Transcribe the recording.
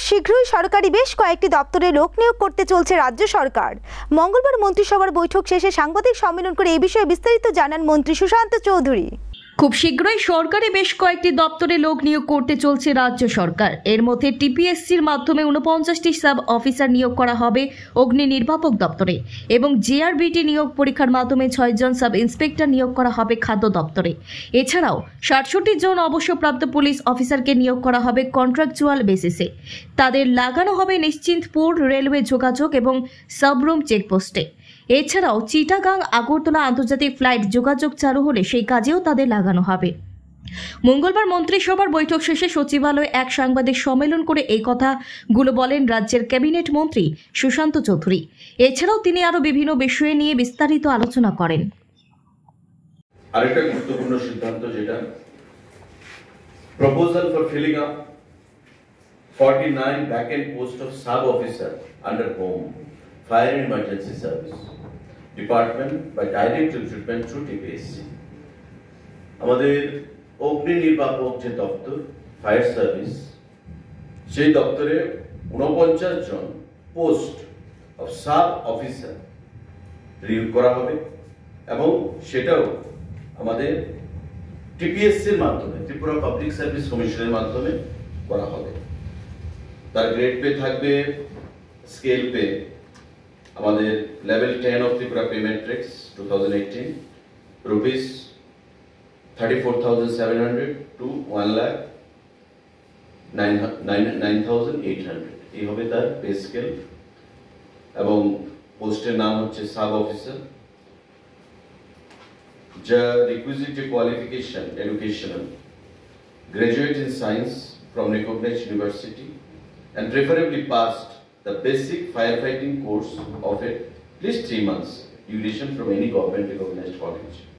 শীঘ্রই সরকারি বেশ কয়েকটি দপ্তরে লোক নিয়োগ করতে চলছে রাজ্য সরকার। মঙ্গলবার মন্ত্রিসভার বৈঠক শেষে সাংবাদিক সম্মেলন করে এই বিষয়ে বিস্তারিত জানান মন্ত্রী সুশান্ত চৌধুরী। খুব শীঘ্রই সরকারি বেশ কয়েকটি দপ্তরে লোক নিয়োগ করতে চলছে রাজ্য সরকার। এর মধ্যে টিপিএসসির মাধ্যমে 49টি সাব অফিসার নিয়োগ করা হবে অগ্নি নির্বাপক দপ্তরে এবং জিআরবিটি নিয়োগ পরীক্ষার মাধ্যমে 6 জন সাব ইন্সপেক্টর নিয়োগ করা হবে খাদ্য দপ্তরে। এছাড়াও 67 জন অবসরপ্রাপ্ত পুলিশ অফিসারকে নিয়োগ করা হবে কন্ট্রাকচুয়াল বেসিসে। তাদের লাগানো হবে নিশ্চিন্তপুর রেলওয়ে যোগাযোগ এবং সাবরুম চেকপোস্টে। এছাড়াও চিটাগাং আগরতলা আন্তর্জাতিক ফ্লাইট যোগাযোগ চালু হলে সেই কাজেও তাদের লাগানো হবে। মঙ্গলবার মন্ত্রিসভার বৈঠক শেষে সচিবালয়ে এক সাংবাদিক সম্মেলন করে এই কথাগুলো বলেন রাজ্যের ক্যাবিনেট মন্ত্রী সুশান্ত চৌধুরী। এছাড়াও তিনি আরো বিভিন্ন বিষয় নিয়ে বিস্তারিত আলোচনা করেন। আরেকটা গুরুত্বপূর্ণ সিদ্ধান্ত, যেটা proposal for filling up 49 vacant post of sub officer under home fire and emergency service department by direct recruitment through TPSC। আমাদের অগ্নি নির্বাপক যে দপ্তর ফায়ার সার্ভিস, সেই দপ্তরে 49 জন post of sub officer recruit করা হবে এবং সেটাও আমাদের টিপিএসসির মাধ্যমে, ত্রিপুরা পাবলিক সার্ভিস কমিশনের মাধ্যমে করা হবে। তার গ্রেড পে থাকবে, স্কেল পে আমাদের level 10 of Tripura pay matrix 2018 rupees 34,700 to 1,09,800 এই হবে তার পে স্কেল। এবং পোস্টের নাম হচ্ছে সাব অফিসার। যা requisite qualification educational, graduate in science from recognized university and preferably passed the basic firefighting course of at least 3 months duration from any government recognized college।